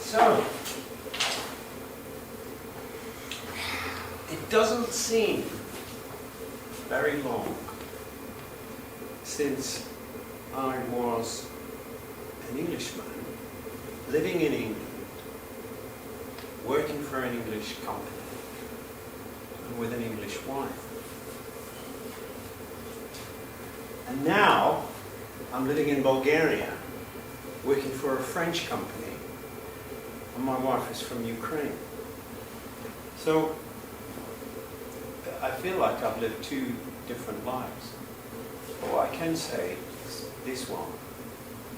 So, it doesn't seem very long since I was an Englishman living in England, working for an English company and with an English wife. And now I'm living in Bulgaria, working for a French company, and my wife is from Ukraine. So I feel like I've lived two different lives. But what I can say is this one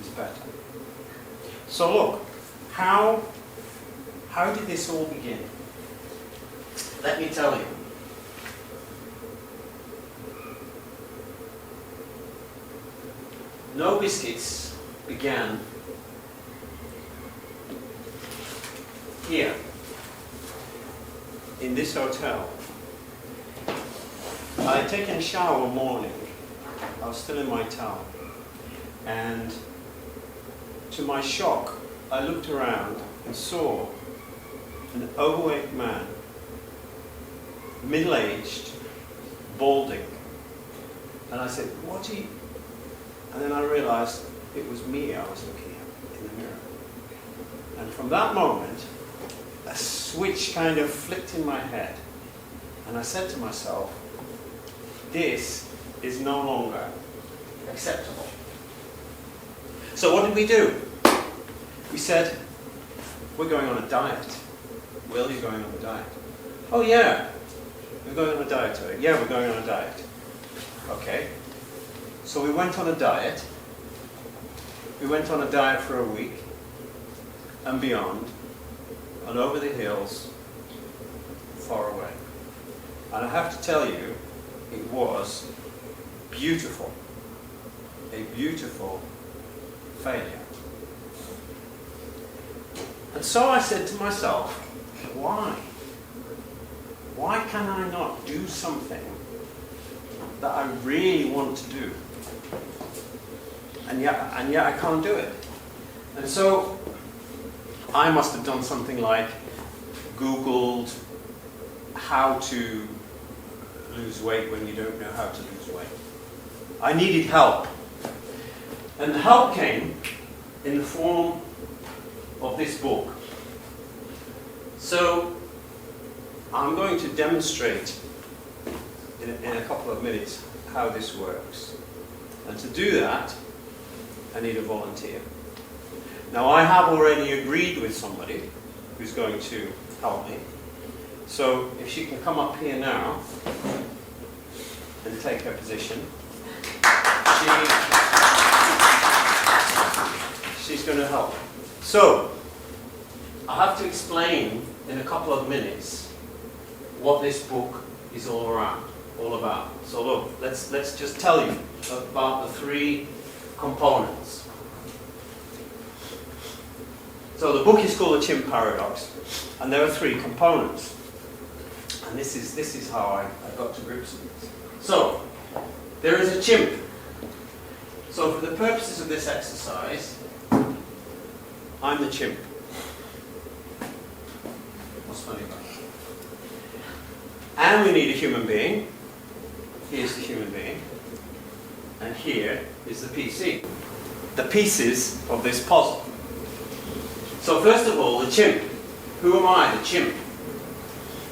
is better. So look, how did this all begin? Let me tell you. NoBiscuits began here, in this hotel. I had taken a shower one morning. I was still in my towel. And to my shock, I looked around and saw an overweight man, middle-aged, balding. And I said, what are you? And then I realized it was me I was looking at in the mirror. And from that moment, a switch kind of flipped in my head. And I said to myself, this is no longer acceptable. So what did we do? We said, we're going on a diet. Will, you're going on a diet. Oh yeah, we're going on a diet. Yeah, we're going on a diet. Okay. So we went on a diet. We went on a diet for a week and beyond, and over the hills, far away. And I have to tell you, it was beautiful. A beautiful failure. And so I said to myself, why? Why can I not do something that I really want to do? And yet I can't do it. And so I must have done something like Googled how to lose weight when you don't know how to lose weight. I needed help. And the help came in the form of this book. So I'm going to demonstrate in a couple of minutes how this works. And to do that, I need a volunteer. Now I have already agreed with somebody who's going to help me. So if she can come up here now and take her position, she's going to help. So I have to explain in a couple of minutes what this book is all about. So look, let's just tell you about the three components. So the book is called The Chimp Paradox, and there are three components. And this is how I got to grips with this. So there is a chimp. So for the purposes of this exercise, I'm the chimp. What's funny about that? And we need a human being. Here's the human being. And here is the PC. The pieces of this puzzle. So first of all, the chimp. Who am I? The chimp.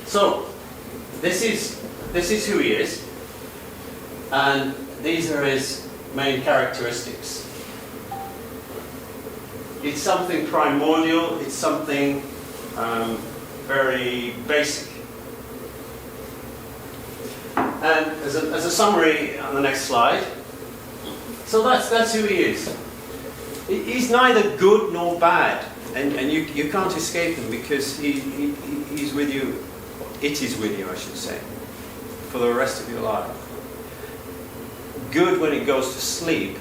So this is who he is. And these are his main characteristics. It's something primordial, it's something very basic. And as a summary on the next slide, so that's who he is. He's neither good nor bad, and you can't escape him because he's with you, it is with you I should say, for the rest of your life. Good when it goes to sleep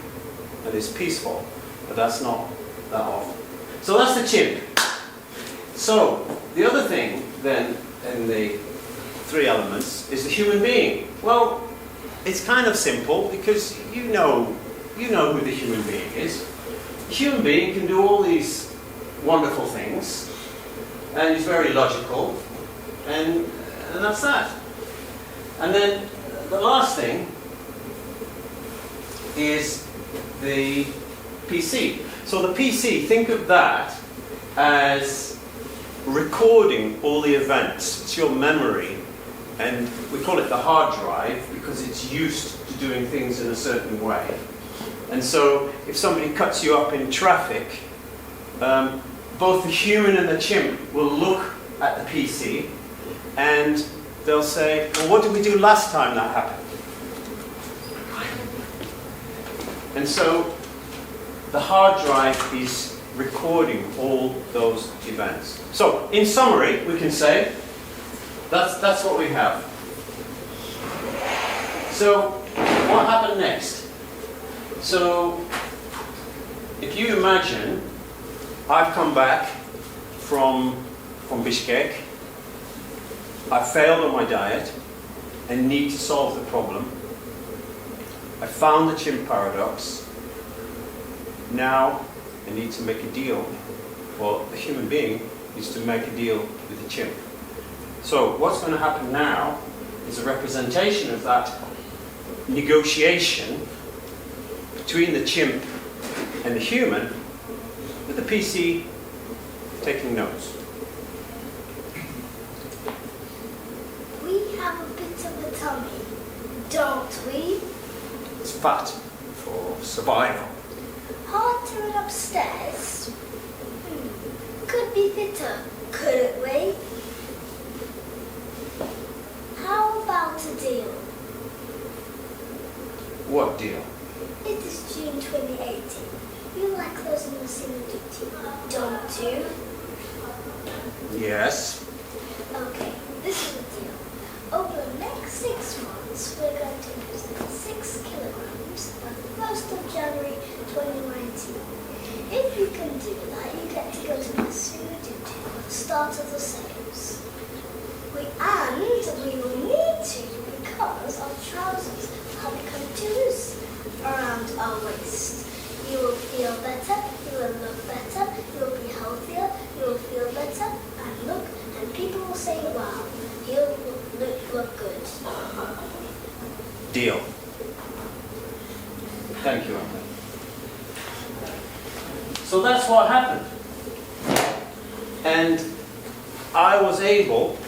and is peaceful, but that's not that often. So that's the chimp. So the other thing then in the three elements is the human being. Well, it's kind of simple because you know who the human being is. The human being can do all these wonderful things, and he's very logical, and that's that. And then the last thing is the PC. So the PC, think of that as recording all the events. It's your memory, and we call it the hard drive because it's used to doing things in a certain way. And so if somebody cuts you up in traffic, both the human and the chimp will look at the PC and they'll say, well, what did we do last time that happened? And so the hard drive is recording all those events. So in summary, we can say that's what we have. So what happened next? So if you imagine I've come back from Bishkek, I failed on my diet and need to solve the problem. I found the chimp paradox. Now I need to make a deal. Well, the human being needs to make a deal with the chimp. So what's going to happen now is a representation of that negotiation between the chimp and the human, with the PC taking notes. We have a bit of a tummy, don't we? It's fat for survival. Hard to run upstairs. Could be fitter, couldn't we? How about a deal? What deal? It is June 2018. You like closing your single duty, don't you? Yes. Okay, this is the deal. Over the next 6 months, we're going to lose 6 kilograms by the 1st of January 2019. If you can do that, you get to go to my single duty at the start of the sales. We will need to because our trousers have become too loose around our waist. You will feel better, you will look better, you will be healthier, you will feel better and look, and people will say, wow, you look good. Deal. Thank you, Uncle. So that's what happened. And I was able,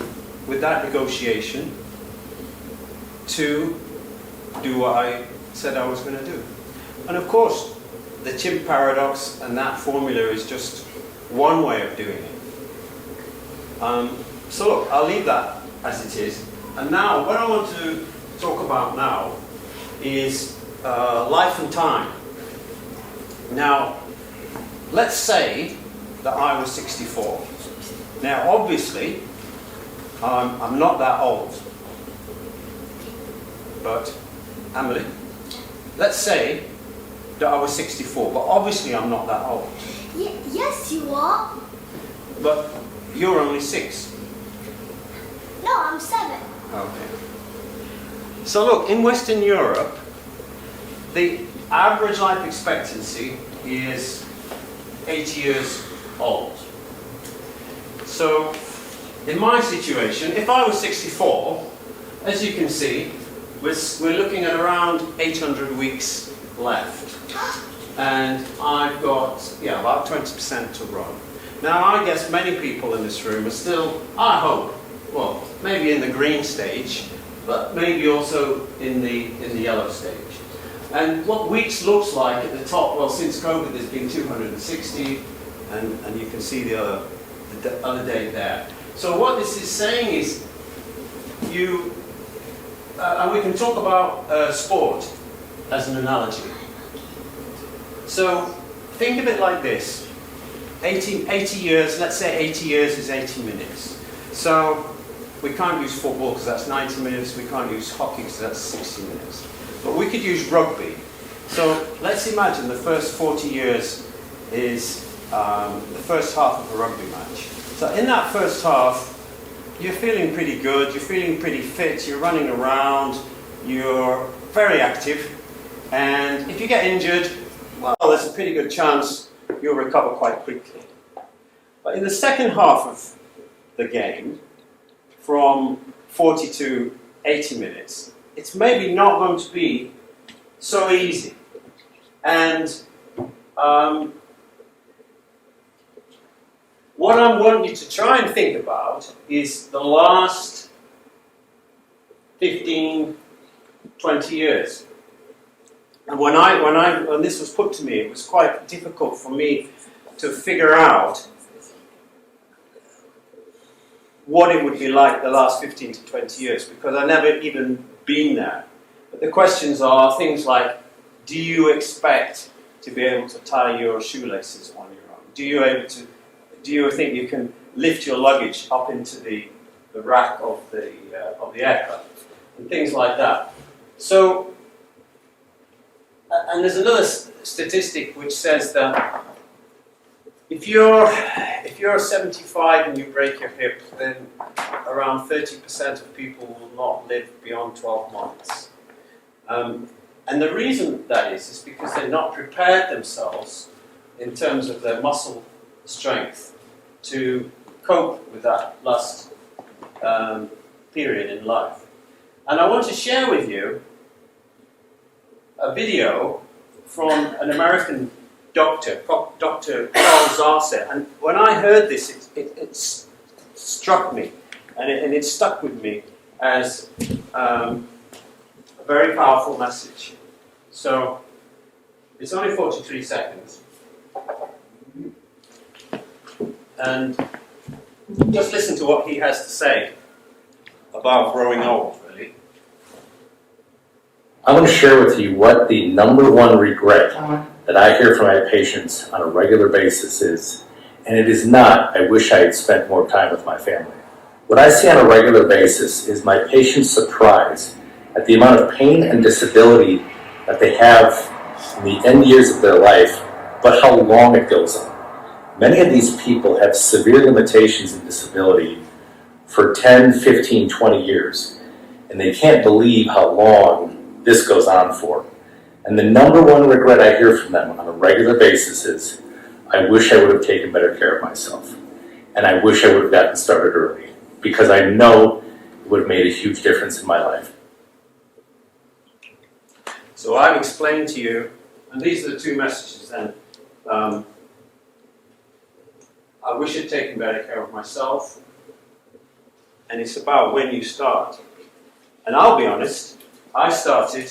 with that negotiation, to do what I said I was going to do. And of course, the chimp paradox and that formula is just one way of doing it. So look, I'll leave that as it is. And now, what I want to talk about now is life and time. Now, let's say that I was 64. Now, obviously, I'm not that old. But, Emily, let's say that I was 64, but obviously I'm not that old. Yes, you are. But you're only 6. No, I'm 7. Okay. So look, in Western Europe, the average life expectancy is 80 years old. So, in my situation, if I was 64, as you can see, we're looking at around 800 weeks left. And I've got, about 20% to run. Now, I guess many people in this room are still, I hope, well, maybe in the green stage, but maybe also in the yellow stage. And what weeks looks like at the top, well, since COVID, there's been 260, and you can see the other date there. So what this is saying is, and we can talk about sport as an analogy. So think of it like this. 80 years, let's say 80 years is 80 minutes. So we can't use football because that's 90 minutes. We can't use hockey because that's 60 minutes. But we could use rugby. So let's imagine the first 40 years is the first half of a rugby match. So in that first half, you're feeling pretty good, you're feeling pretty fit, you're running around, you're very active, and if you get injured, well, there's a pretty good chance you'll recover quite quickly. But in the second half of the game, from 40 to 80 minutes, it's maybe not going to be so easy. And what I want you to try and think about is the last 15, 20 years. And when this was put to me, it was quite difficult for me to figure out what it would be like the last 15 to 20 years, because I've never even been there. But the questions are things like, do you expect to be able to tie your shoelaces on your own? Do you think you can lift your luggage up into the rack of the aircraft? And things like that. So, and there's another statistic which says that if you're 75 and you break your hip, then around 30% of people will not live beyond 12 months. And the reason that is because they're not prepared themselves in terms of their muscle strength to cope with that last period in life. And I want to share with you a video from an American doctor, Dr. Carl Zarser. And when I heard this, it struck me, and it stuck with me as a very powerful message. So, it's only 43 seconds. And just listen to what he has to say about growing old, really. I want to share with you what the number one regret that I hear from my patients on a regular basis is, and it is not, I wish I had spent more time with my family. What I see on a regular basis is my patients' surprise at the amount of pain and disability that they have in the end years of their life, but how long it goes on. Many of these people have severe limitations and disability for 10, 15, 20 years, and they can't believe how long this goes on for. And the number one regret I hear from them on a regular basis is, I wish I would have taken better care of myself. And I wish I would have gotten started early, because I know it would have made a huge difference in my life. So I've explained to you, and these are the two messages then. I wish I'd taken better care of myself, and it's about when you start. And I'll be honest, I started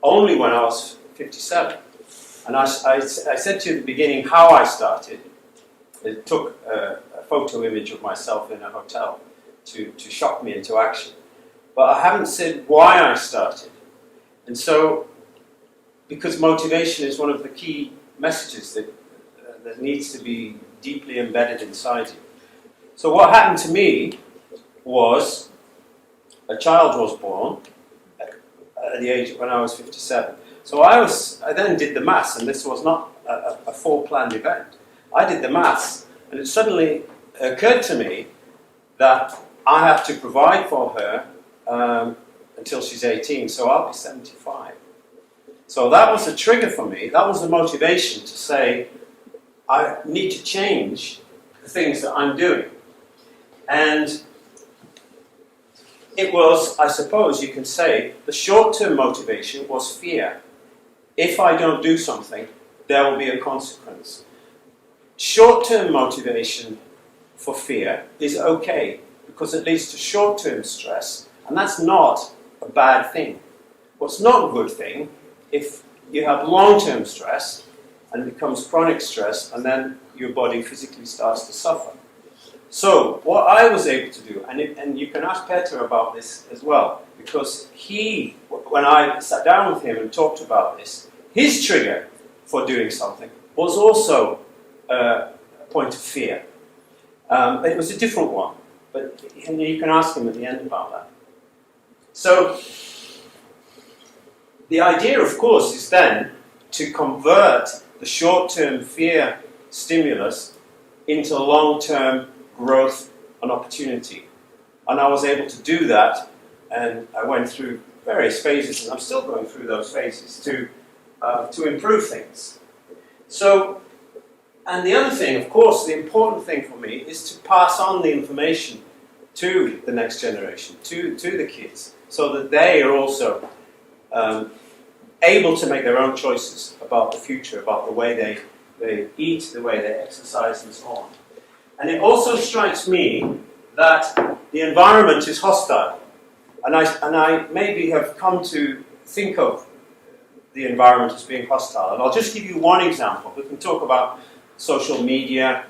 only when I was 57. And I said to you at the beginning how I started. It took a photo image of myself in a hotel to shock me into action. But I haven't said why I started. And so, because motivation is one of the key messages that needs to be deeply embedded inside you. So what happened to me was a child was born at the age when I was 57. So I then did the maths, and this was not a foreplanned event. I did the maths, and it suddenly occurred to me that I have to provide for her until she's 18, so I'll be 75. So that was a trigger for me. That was the motivation to say, I need to change the things that I'm doing. And it was, I suppose you can say, the short-term motivation was fear. If I don't do something, there will be a consequence. Short-term motivation for fear is okay, because it leads to short-term stress, and that's not a bad thing. What's not a good thing, if you have long-term stress, and it becomes chronic stress, and then your body physically starts to suffer. So, what I was able to do, and you can ask Peter about this as well, because when I sat down with him and talked about this, his trigger for doing something was also a point of fear. It was a different one, but you can ask him at the end about that. So, the idea, of course, is then to convert the short-term fear stimulus into long-term growth and opportunity. And I was able to do that, and I went through various phases, and I'm still going through those phases to improve things. So, And the other thing, of course, the important thing for me is to pass on the information to the next generation, to the kids, so that they are also able to make their own choices about the future, about the way they eat, the way they exercise, and so on. And it also strikes me that the environment is hostile. And I maybe have come to think of the environment as being hostile. And I'll just give you one example. We can talk about social media,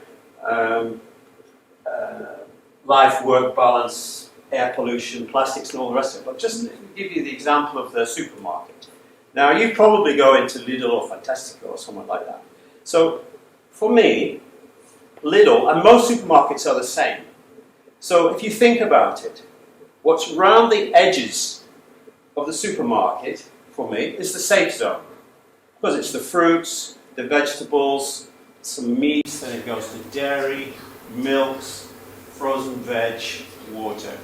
life-work balance, air pollution, plastics and all the rest of it. But just to give you the example of the supermarket. Now, you probably go into Lidl or Fantastica or somewhere like that. So, for me, Lidl, and most supermarkets are the same. So, if you think about it, what's round the edges of the supermarket, for me, is the safe zone. Because it's the fruits, the vegetables, some meats, then it goes to dairy, milks, frozen veg, water.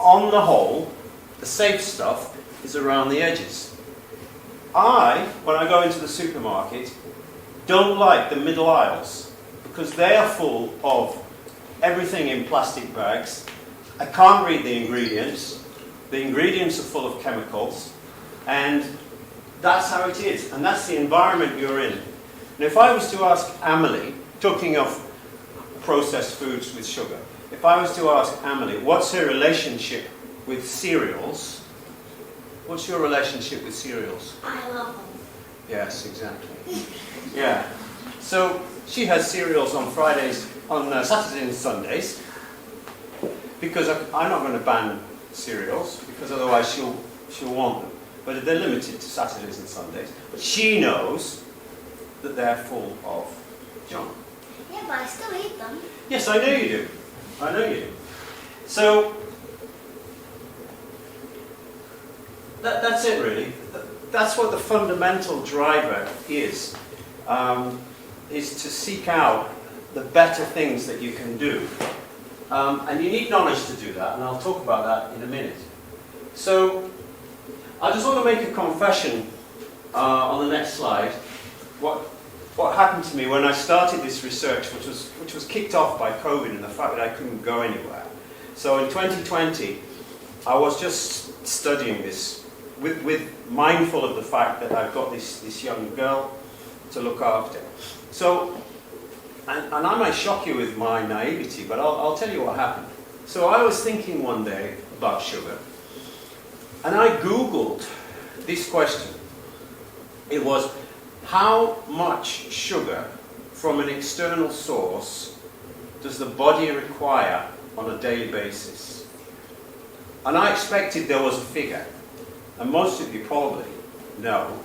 On the whole, the safe stuff is around the edges. When I go into the supermarket, don't like the middle aisles because they are full of everything in plastic bags. I can't read the ingredients. The ingredients are full of chemicals, and that's how it is, and that's the environment you're in. And if I was to ask Amelie, talking of processed foods with sugar, if I was to ask Amelie, what's her relationship with cereals? What's your relationship with cereals? I love them. Yes, exactly. Yeah. So she has cereals on Fridays, on Saturdays and Sundays, because I'm not going to ban cereals, because otherwise she'll want them. But they're limited to Saturdays and Sundays. But she knows that they're full of junk. Yeah, but I still eat them. Yes, I know you do. I know you do. So that's it, really. That's what the fundamental driver is to seek out the better things that you can do. And you need knowledge to do that, and I'll talk about that in a minute. So I just want to make a confession on the next slide. What happened to me when I started this research, which was kicked off by COVID and the fact that I couldn't go anywhere. So in 2020, I was just studying this with mindful of the fact that I've got this young girl to look after. So, and I might shock you with my naivety, but I'll tell you what happened. So I was thinking one day about sugar, and I Googled this question. It was, how much sugar from an external source does the body require on a daily basis? And I expected there was a figure. And most of you probably know,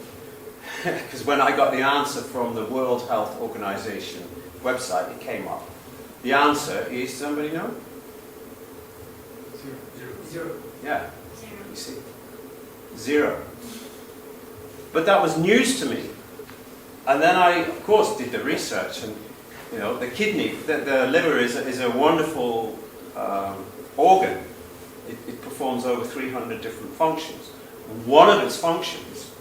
because when I got the answer from the World Health Organization website, it came up. The answer is, somebody know? Zero. Yeah, you see. 0. But that was news to me. And then I, of course, did the research, and the kidney, the liver is a wonderful organ. It performs over 300 different functions. And one of its functions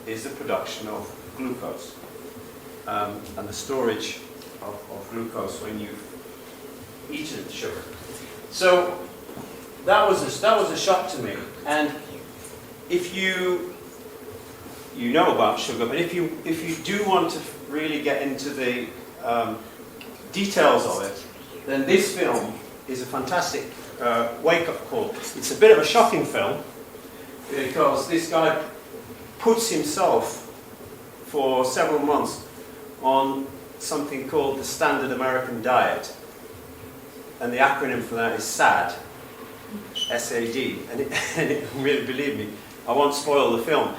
is the production of glucose and the storage of glucose when you've eaten sugar. So that was a shock to me. And if you know about sugar, but if you do want to really get into the details of it, then this film is a fantastic wake-up call. It's a bit of a shocking film because this guy puts himself for several months on something called the Standard American Diet, and the acronym for that is SAD, S-A-D, and really, believe me, I won't spoil the film.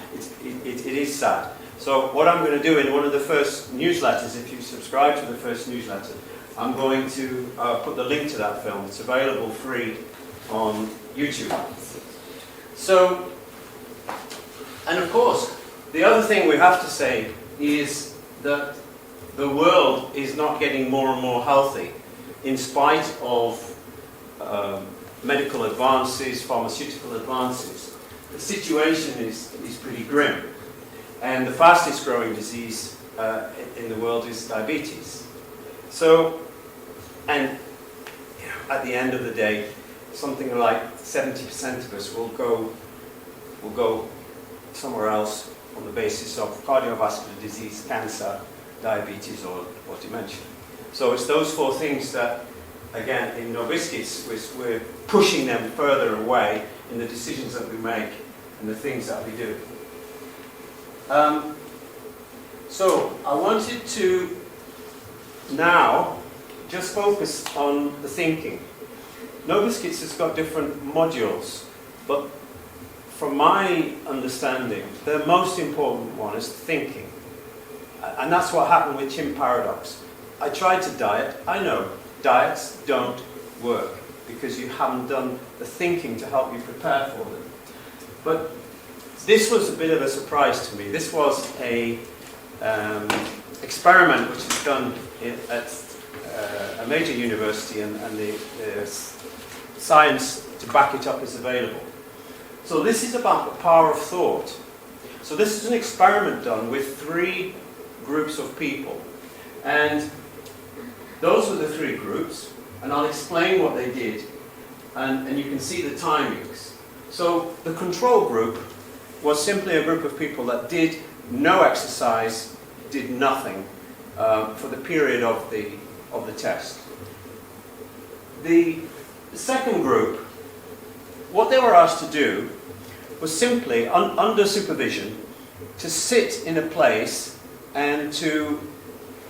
It is sad. So what I'm going to do in one of the first newsletters, if you subscribe to the first newsletter, I'm going to put the link to that film. It's available free on YouTube. So, and of course, the other thing we have to say is that the world is not getting more and more healthy in spite of medical advances, pharmaceutical advances. The situation is pretty grim. And the fastest growing disease in the world is diabetes. So, and at the end of the day, something like 70% of us will go somewhere else on the basis of cardiovascular disease, cancer, diabetes, or dementia. So it's those four things that, again, in NoBiscuits, we're pushing them further away in the decisions that we make and the things that we do. So I wanted to now just focus on the thinking. NoBiscuits has got different modules, but from my understanding, the most important one is thinking. And that's what happened with Chimp Paradox. I tried to diet. I know diets don't work because you haven't done the thinking to help you prepare for them. But this was a bit of a surprise to me. This was a experiment which is done at a major university, and the science to back it up is available. So this is about the power of thought. So this is an experiment done with 3 groups of people. And those were the 3 groups, and I'll explain what they did, and you can see the timings. So the control group was simply a group of people that did no exercise, did nothing for the period of the test. The second group, what they were asked to do was simply, under supervision, to sit in a place and to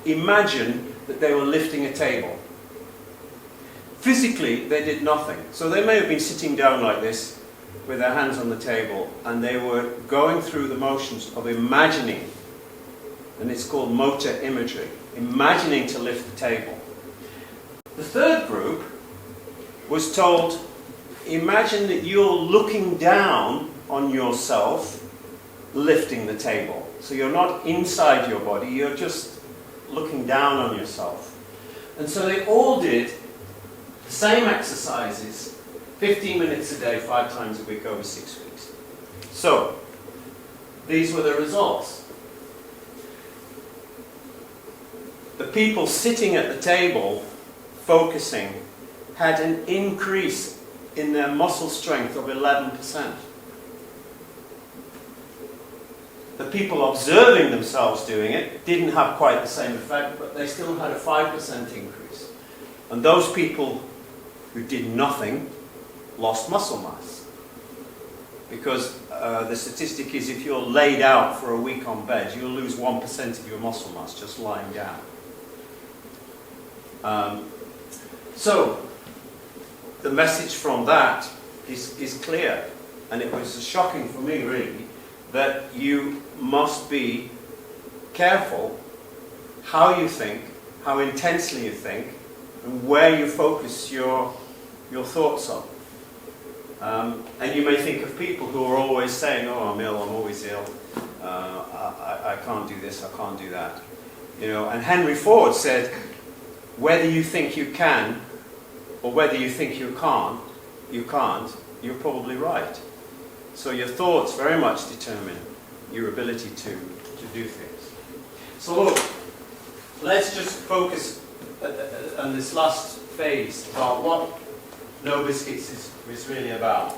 imagine that they were lifting a table. Physically, they did nothing. So they may have been sitting down like this with their hands on the table, and they were going through the motions of imagining, and it's called motor imagery, imagining to lift the table. The third group was told, imagine that you're looking down on yourself lifting the table. So you're not inside your body, you're just looking down on yourself. And so they all did the same exercises, 15 minutes a day, 5 times a week over 6 weeks. So, these were the results. The people sitting at the table, focusing, had an increase in their muscle strength of 11%. The people observing themselves doing it didn't have quite the same effect, but they still had a 5% increase. And those people who did nothing lost muscle mass. Because the statistic is if you're laid out for a week on bed, you'll lose 1% of your muscle mass just lying down. So, the message from that is clear. And it was shocking for me, really, that you must be careful how you think, how intensely you think, and where you focus your thoughts on. And you may think of people who are always saying, oh, I'm ill, I'm always ill, I can't do this, I can't do that. You know, and Henry Ford said, whether you think you can, or whether you think you can't, you're probably right. So your thoughts very much determine your ability to do things. So look, let's just focus on this last phase about what NoBiscuits is really about.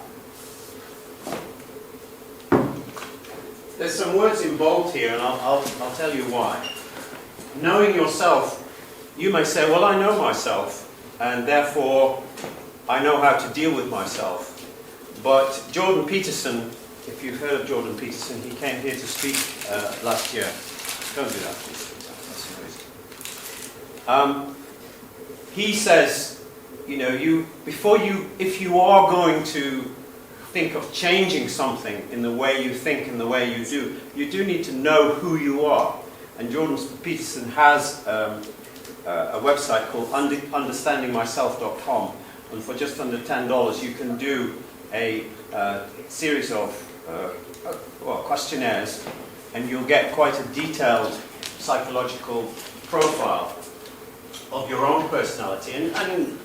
There's some words in bold here, and I'll tell you why. Knowing yourself, you may say, well, I know myself, and therefore I know how to deal with myself. But Jordan Peterson, if you've heard of Jordan Peterson, he came here to speak last year. Don't do that, please. That's amazing. He says, you know, if you are going to think of changing something in the way you think and the way you do need to know who you are. And Jordan Peterson has a website called understandingmyself.com, and for just under $10 you can do a series of questionnaires, and you'll get quite a detailed psychological profile of your own personality, and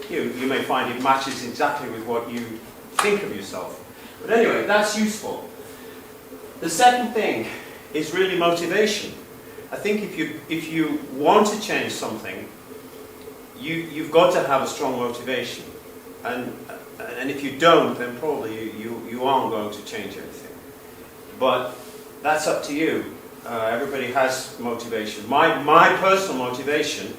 you may find it matches exactly with what you think of yourself. But anyway, that's useful. The second thing is really motivation. I think if you want to change something, you've got to have a strong motivation. And if you don't, then probably you aren't going to change anything. But that's up to you. Everybody has motivation. My personal motivation,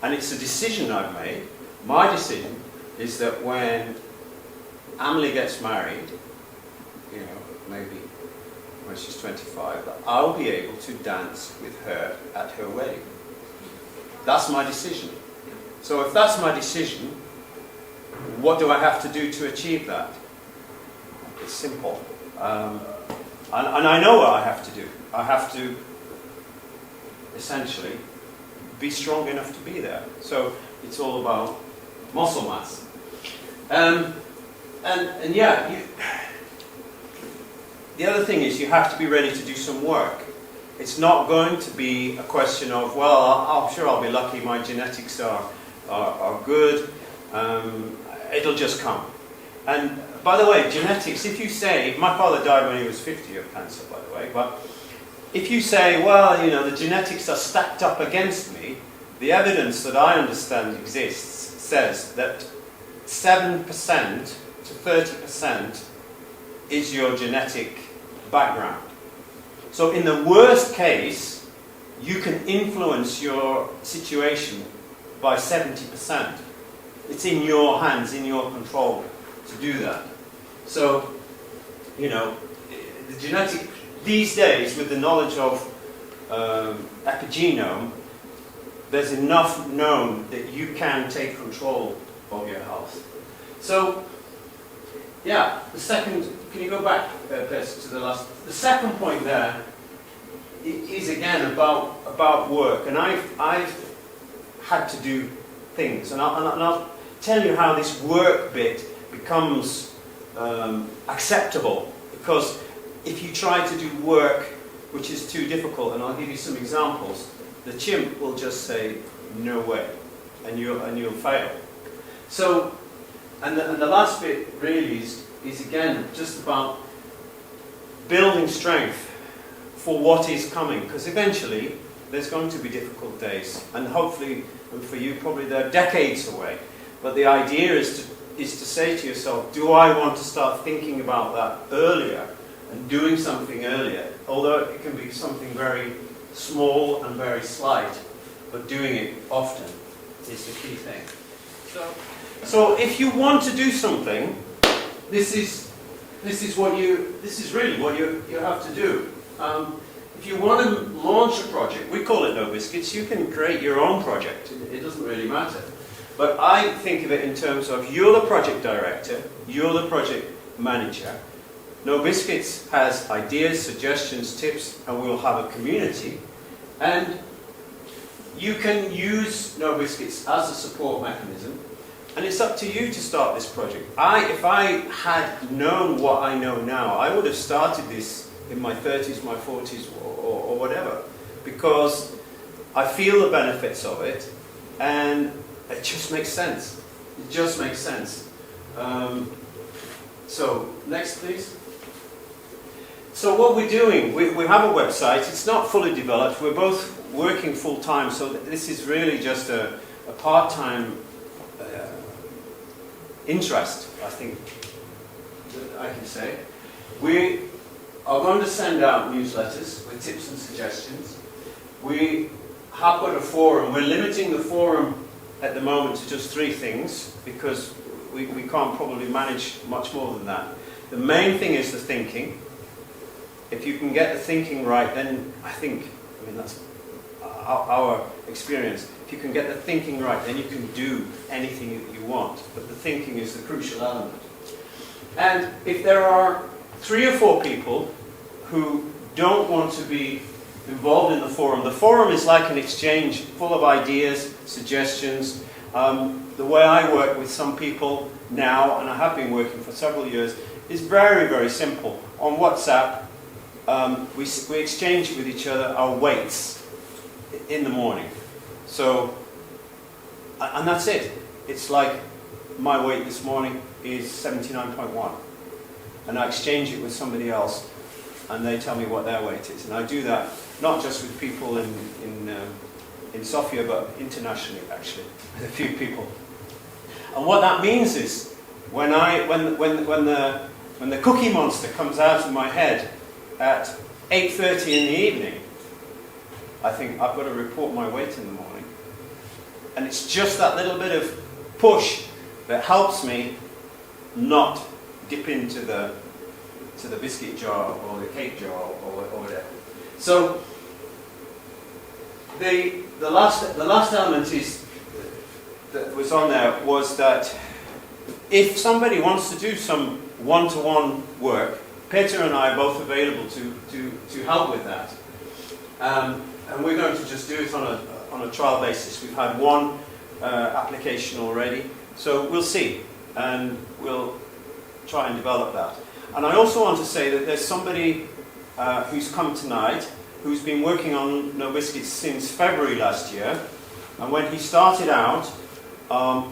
and it's a decision I've made, my decision is that when Emily gets married, you know, maybe when she's 25, that I'll be able to dance with her at her wedding. That's my decision. So if that's my decision, what do I have to do to achieve that? It's simple. And I know what I have to do. I have to essentially be strong enough to be there. So it's all about muscle mass. And yeah, the other thing is you have to be ready to do some work. It's not going to be a question of, well, I'm sure I'll be lucky, my genetics are good, it'll just come. And by the way, genetics, if you say, my father died when he was 50 of cancer, by the way, but if you say, well, you know, the genetics are stacked up against me, the evidence that I understand exists says that 7% to 30% is your genetic background. So in the worst case, you can influence your situation by 70%. It's in your hands, in your control to do that. So, you know, the genetic, these days with the knowledge of epigenome, there's enough known that you can take control of your health. So, yeah, the second, can you go back to the last, the second point there is again about work, and I've had to do things, and I'll tell you how this work bit becomes acceptable, because if you try to do work which is too difficult, and I'll give you some examples, the chimp will just say no way, and you'll fail. So, and the last bit really is again just about building strength for what is coming, because eventually there's going to be difficult days, and hopefully, and for you probably they're decades away. But the idea is to say to yourself, do I want to start thinking about that earlier and doing something earlier, although it can be something very small and very slight, but doing it often is the key thing. So if you want to do something, this is really what you have to do. If you want to launch a project, we call it NoBiscuits, you can create your own project, it doesn't really matter. But I think of it in terms of you're the project director, you're the project manager. NoBiscuits has ideas, suggestions, tips, and we'll have a community. And you can use NoBiscuits as a support mechanism. And it's up to you to start this project. If I had known what I know now, I would have started this in my 30s, my 40s, or whatever. Because I feel the benefits of it, and it just makes sense. It just makes sense. So, next please. So what we're doing, we have a website. It's not fully developed. We're both working full-time, so this is really just a part-time interest, I think I can say. We are going to send out newsletters with tips and suggestions. We have got a forum. We're limiting the forum at the moment to just 3 things, because we can't probably manage much more than that. The main thing is the thinking. If you can get the thinking right, then I mean that's our experience. If you can get the thinking right, then you can do anything you want. But the thinking is the crucial element. And if there are 3 or 4 people who don't want to be involved in the forum is like an exchange full of ideas, suggestions. The way I work with some people now, and I have been working for several years, is very, very simple. On WhatsApp, we exchange with each other our weights in the morning. So, and that's it. It's like my weight this morning is 79.1. And I exchange it with somebody else, and they tell me what their weight is. And I do that not just with people in in Sofia, but internationally actually, with a few people. And what that means is, when the Cookie Monster comes out of my head at 8:30 in the evening, I think I've got to report my weight in the morning. And it's just that little bit of push that helps me not dip into the biscuit jar or the cake jar or whatever. So the last element that was on there was that if somebody wants to do some one-to-one work, Peter and I are both available to help with that. And we're going to just do it on a trial basis. We've had one application already, so we'll see, and we'll try and develop that. And I also want to say that there's somebody who's come tonight who's been working on NoBiscuits since February last year, and when he started out,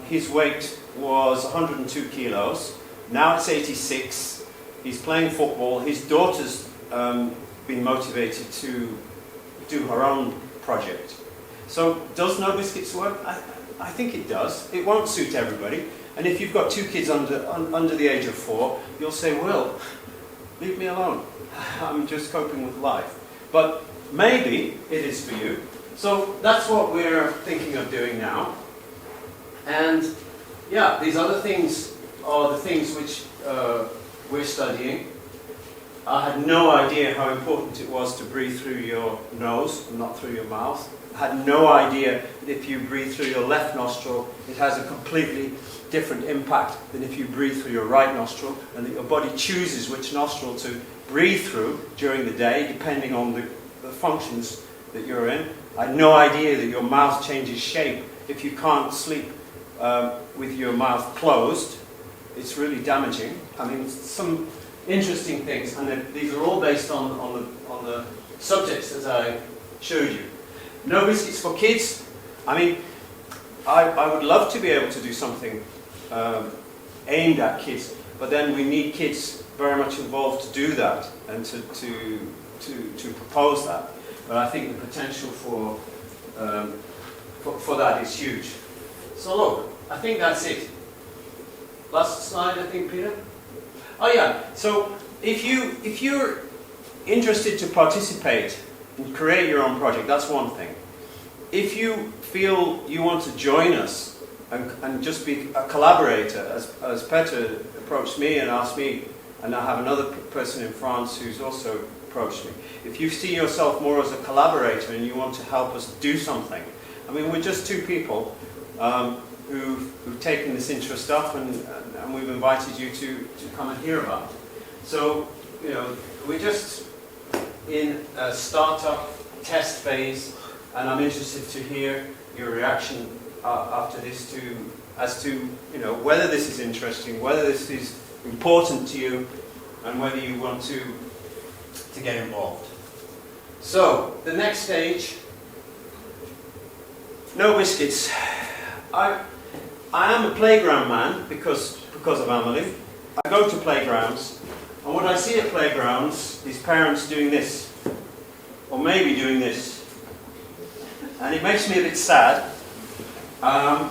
his weight was 102 kilos. Now it's 86. He's playing football. His daughter's been motivated to do her own project. So does NoBiscuits work? I think it does. It won't suit everybody. And if you've got two kids under the age of 4, you'll say, well, leave me alone. I'm just coping with life. But maybe it is for you. So that's what we're thinking of doing now. And yeah, these other things are the things which we're studying. I had no idea how important it was to breathe through your nose, not through your mouth. I had no idea that if you breathe through your left nostril, it has a completely different impact than if you breathe through your right nostril, and that your body chooses which nostril to breathe through during the day, depending on the functions that you're in. I had no idea that your mouth changes shape if you can't sleep with your mouth closed. It's really damaging. I mean, some interesting things, and these are all based on the subjects that I showed you. NoBiscuits for kids. I mean, I would love to be able to do something aimed at kids, but then we need kids very much involved to do that and to propose that. But I think the potential for that is huge. So look, I think that's it. Last slide, I think, Peter. Oh yeah. So if you're interested to participate and create your own project, that's one thing. If you feel you want to join us and just be a collaborator, as Peter approached me and asked me, and I have another person in France who's also approached me. If you see yourself more as a collaborator and you want to help us do something, I mean, we're just two people who've taken this interest up, and we've invited you to come and hear about it. So, you know, we're just in a startup test phase, and I'm interested to hear your reaction after this as to, you know, whether this is interesting, whether this is important to you, and whether you want to get involved. So, the next stage, NoBiscuits. I am a playground man because of Amelie. I go to playgrounds, and what I see at playgrounds is parents doing this, or maybe doing this. And it makes me a bit sad,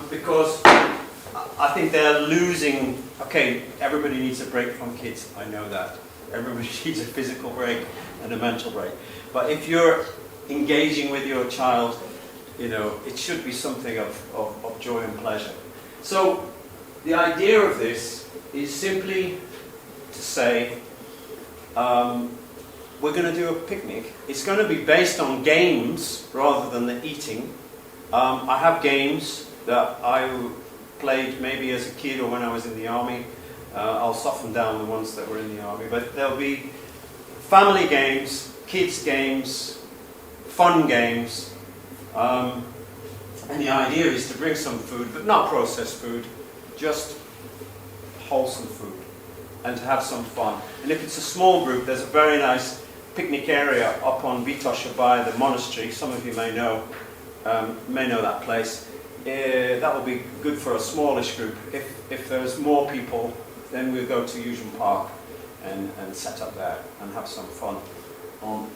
because I think they're losing. Okay, everybody needs a break from kids, I know that. Everybody needs a physical break and a mental break. But if you're engaging with your child, you know, it should be something of joy and pleasure. So, the idea of this is simply to say, we're going to do a picnic. It's going to be based on games rather than the eating. I have games that I played maybe as a kid or when I was in the army. I'll soften down the ones that were in the army, but there'll be family games, kids games, fun games. And the idea is to bring some food, but not processed food, just wholesome food, and to have some fun. And if it's a small group, there's a very nice picnic area up on Vitosha by the monastery. Some of you may know that place. That will be good for a smallish group. If there's more people, then we'll go to Eugene Park and set up there and have some fun on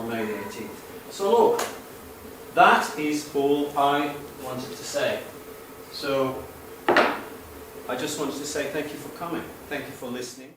May the 18th. So look, that is all I wanted to say. So I just wanted to say thank you for coming. Thank you for listening.